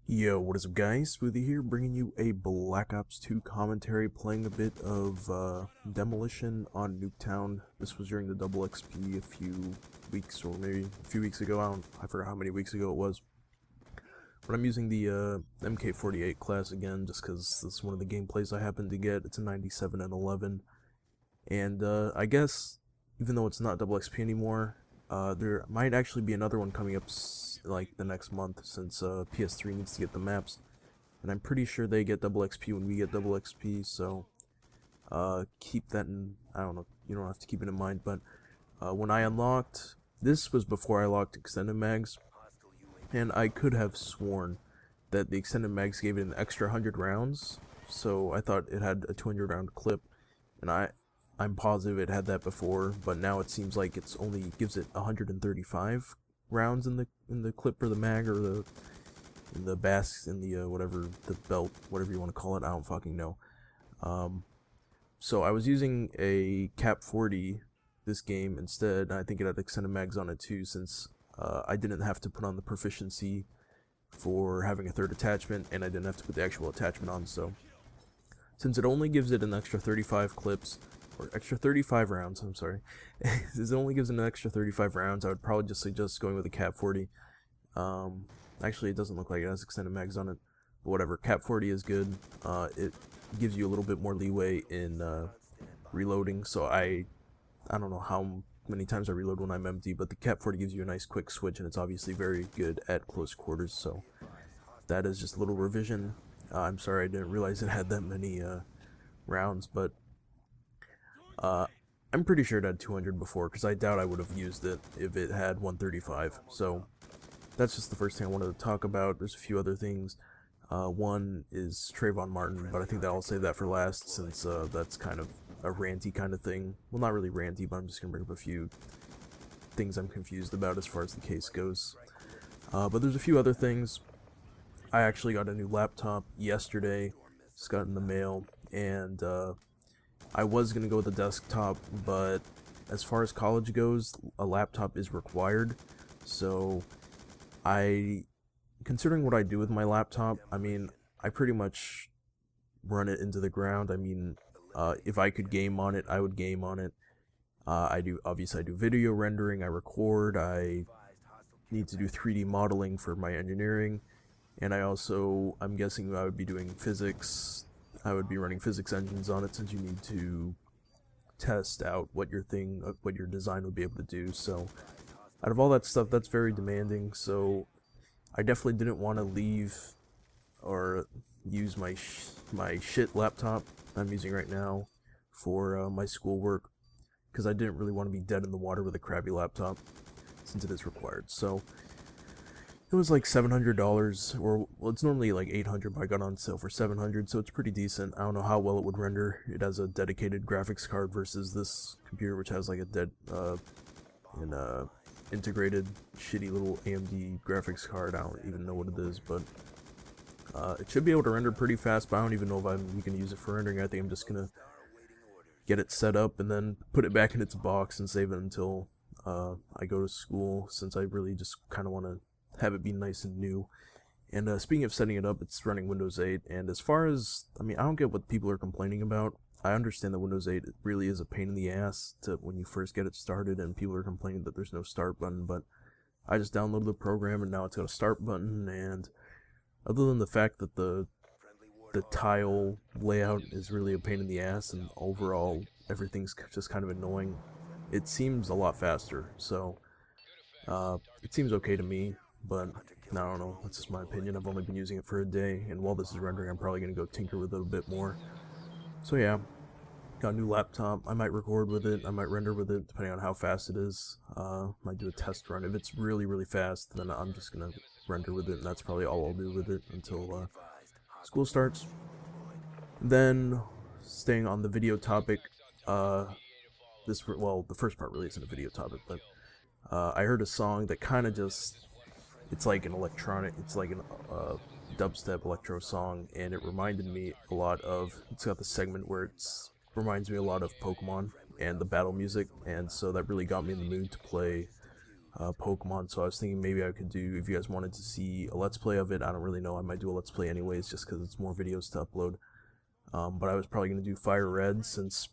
Yo, what is up guys? Smoothie here, bringing you a Black Ops 2 commentary, playing a bit of Demolition on Nuketown. This was during the double XP a few weeks, or maybe a few weeks ago, I forgot how many weeks ago it was. But I'm using the MK48 class again, just because this is one of the gameplays I happened to get. It's a 97 and 11. And I guess, even though it's not double XP anymore, there might actually be another one coming up like the next month, since PS3 needs to get the maps, and I'm pretty sure they get double XP when we get double XP. So keep that in. I don't know. You don't have to keep it in mind, but when I unlocked this was before I locked extended mags, and I could have sworn that the extended mags gave it an extra 100 rounds. So I thought it had a 200 round clip, and I'm positive it had that before, but now it seems like it's only gives it 135 rounds in the clip, or the mag, or the basks, in the whatever, the belt, whatever you want to call it. I don't fucking know. So I was using a Cap 40 this game instead. I think it had extended mags on it too, since I didn't have to put on the proficiency for having a third attachment, and I didn't have to put the actual attachment on. So since it only gives it an extra 35 clips, or extra 35 rounds, I'm sorry, since it only gives it an extra 35 rounds, I would probably just suggest going with a Cap 40. Actually, it doesn't look like it has extended mags on it, but whatever. Cap 40 is good. It gives you a little bit more leeway in reloading, so I don't know how many times I reload when I'm empty, but the Cap 40 gives you a nice quick switch, and it's obviously very good at close quarters, so that is just a little revision. I'm sorry I didn't realize it had that many rounds, but I'm pretty sure it had 200 before, because I doubt I would have used it if it had 135. So that's just the first thing I wanted to talk about. There's a few other things. One is Trayvon Martin, but I think that I'll save that for last, since that's kind of a ranty kind of thing. Well, not really ranty, but I'm just going to bring up a few things I'm confused about as far as the case goes. But there's a few other things. I actually got a new laptop yesterday, just got in the mail, and I was going to go with a desktop, but as far as college goes, a laptop is required. So considering what I do with my laptop, I mean, I pretty much run it into the ground. I mean, if I could game on it, I would game on it. Obviously I do video rendering, I record, I need to do 3D modeling for my engineering, and I'm guessing I would be doing physics. I would be running physics engines on it, since you need to test out what your design would be able to do. So out of all that stuff, that's very demanding. So I definitely didn't want to leave or use my shit laptop I'm using right now for my schoolwork, because I didn't really want to be dead in the water with a crappy laptop, since it is required. So it was like $700, or well, it's normally like 800, but I got on sale for 700, so it's pretty decent. I don't know how well it would render. It has a dedicated graphics card versus this computer, which has like a integrated shitty little AMD graphics card. I don't even know what it is, but it should be able to render pretty fast. But I don't even know if I'm going to use it for rendering. I think I'm just gonna get it set up and then put it back in its box and save it until I go to school, since I really just kind of want to have it be nice and new. And speaking of setting it up, it's running Windows 8, and as far as, I mean, I don't get what people are complaining about. I understand that Windows 8 really is a pain in the ass when you first get it started, and people are complaining that there's no start button, but I just downloaded the program, and now it's got a start button. And other than the fact that the tile layout is really a pain in the ass, and overall everything's just kind of annoying, it seems a lot faster. So it seems okay to me, but I don't know, that's just my opinion. I've only been using it for a day, and while this is rendering, I'm probably going to go tinker with it a bit more. So yeah, got a new laptop. I might record with it, I might render with it, depending on how fast it is. Might do a test run. If it's really, really fast, then I'm just going to render with it, and that's probably all I'll do with it until school starts. Then, staying on the video topic, the first part really isn't a video topic, but I heard a song that kind of just, it's like an dubstep electro song, and it reminded me a lot of, it's got the segment where it reminds me a lot of Pokemon and the battle music, and so that really got me in the mood to play Pokemon, so I was thinking maybe I could do, if you guys wanted to see a Let's Play of it, I don't really know, I might do a Let's Play anyways, just because it's more videos to upload. But I was probably going to do Fire Red, since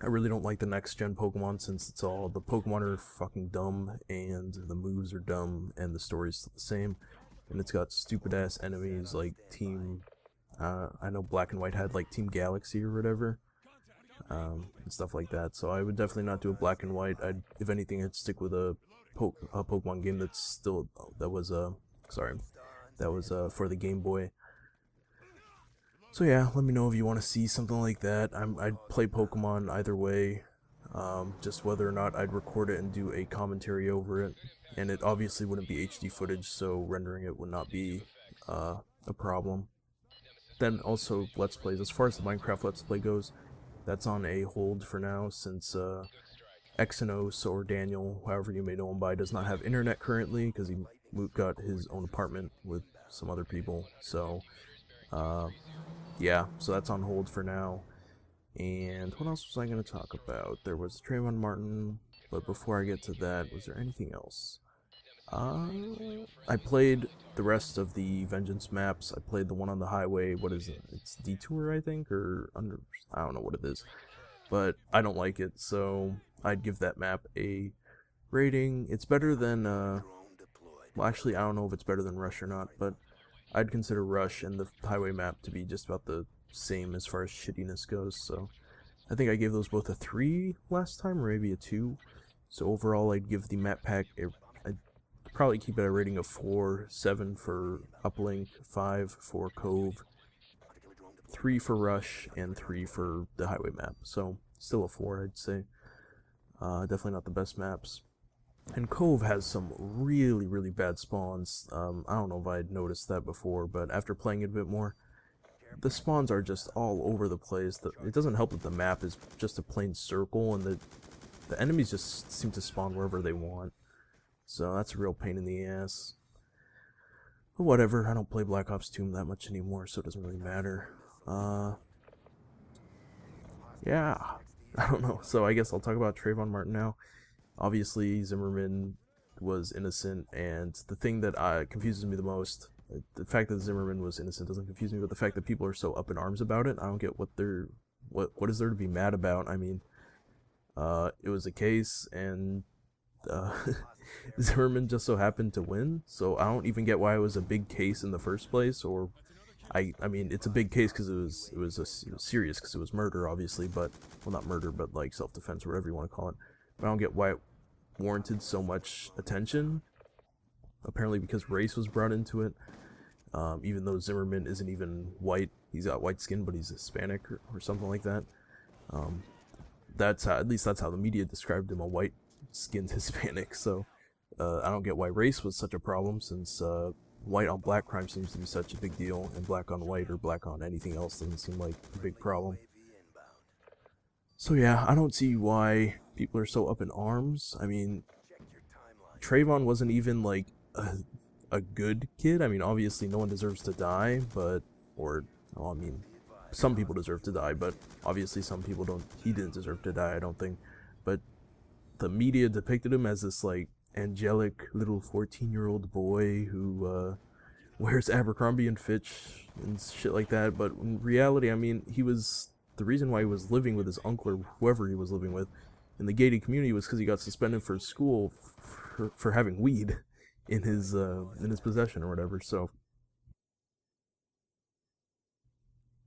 I really don't like the next gen Pokemon, since it's all, the Pokemon are fucking dumb, and the moves are dumb, and the story's still the same, and it's got stupid ass enemies like Team, I know Black and White had like Team Galaxy or whatever, and stuff like that, so I would definitely not do a Black and White. If anything, I'd stick with a Pokemon game that's still, that was for the Game Boy. So yeah, let me know if you want to see something like that. I'd play Pokemon either way, just whether or not I'd record it and do a commentary over it. And it obviously wouldn't be HD footage, so rendering it would not be a problem. Then also Let's Plays. As far as the Minecraft Let's Play goes, that's on a hold for now, since Exynos, or Daniel, however you may know him by, does not have internet currently because he got his own apartment with some other people. So yeah, so that's on hold for now. And what else was I going to talk about? There was Trayvon Martin, but before I get to that, was there anything else? I played the rest of the Vengeance maps. I played the one on the highway. What is it? It's Detour, I think, or under, I don't know what it is. But I don't like it, so I'd give that map a rating. It's better than, well, actually, I don't know if it's better than Rush or not, but I'd consider Rush and the highway map to be just about the same as far as shittiness goes, so I think I gave those both a 3 last time, or maybe a 2. So overall, I'd give the map pack I'd probably keep it a rating of 4, 7 for Uplink, 5 for Cove, 3 for Rush, and 3 for the highway map. So still a 4, I'd say. Definitely not the best maps. And Cove has some really, really bad spawns. I don't know if I'd noticed that before, but after playing it a bit more, the spawns are just all over the place. It doesn't help that the map is just a plain circle, and the enemies just seem to spawn wherever they want. So that's a real pain in the ass. But whatever, I don't play Black Ops 2 that much anymore, so it doesn't really matter. Yeah, I don't know. So I guess I'll talk about Trayvon Martin now. Obviously, Zimmerman was innocent, and the thing that confuses me the most, the fact that Zimmerman was innocent doesn't confuse me, but the fact that people are so up in arms about it, I don't get what is there to be mad about. I mean, it was a case, and Zimmerman just so happened to win, so I don't even get why it was a big case in the first place. Or I mean, it's a big case because it was serious, because it was murder, obviously, but, well, not murder, but like self-defense, or whatever you want to call it. But I don't get why it warranted so much attention. Apparently because race was brought into it, even though Zimmerman isn't even white. He's got white skin, but he's Hispanic or something like that. That's how, at least that's how the media described him, a white-skinned Hispanic. So I don't get why race was such a problem, since white on black crime seems to be such a big deal, and black on white or black on anything else doesn't seem like a big problem. So yeah, I don't see why people are so up in arms. I mean, Trayvon wasn't even like a good kid. I mean, obviously no one deserves to die, but, or, well, I mean, some people deserve to die, but obviously some people don't. He didn't deserve to die, I don't think. But the media depicted him as this like angelic little 14-year-old boy who wears Abercrombie and Fitch and shit like that. But in reality, I mean, the reason why he was living with his uncle, or whoever he was living with, in the gated community was because he got suspended for school for having weed in his possession or whatever. So,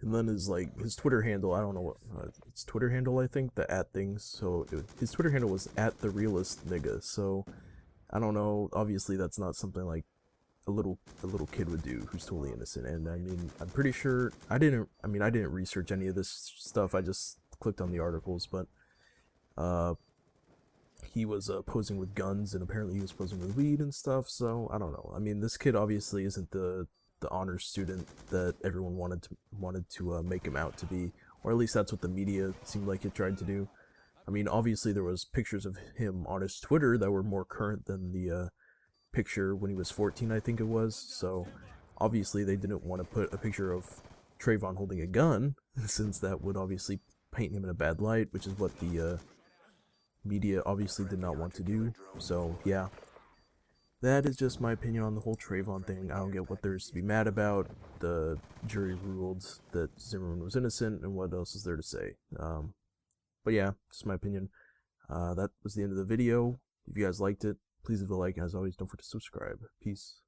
and then his Twitter handle, I don't know what it's Twitter handle, I think, the @ things. So his Twitter handle was @therealistnigga. So I don't know. Obviously, that's not something like a little kid would do who's totally innocent. And I mean, I'm pretty sure I didn't research any of this stuff. I just clicked on the articles, but he was posing with guns, and apparently he was posing with weed and stuff. So I don't know. I mean, this kid obviously isn't the honors student that everyone wanted to make him out to be, or at least that's what the media seemed like it tried to do. I mean, obviously there was pictures of him on his Twitter that were more current than the picture when he was 14, I think it was. So obviously they didn't want to put a picture of Trayvon holding a gun, since that would obviously paint him in a bad light, which is what the media obviously did not want to do. So yeah, that is just my opinion on the whole Trayvon thing. I don't get what there is to be mad about. The jury ruled that Zimmerman was innocent, and what else is there to say? But yeah, just my opinion. That was the end of the video. If you guys liked it, please leave a like, and as always, don't forget to subscribe. Peace.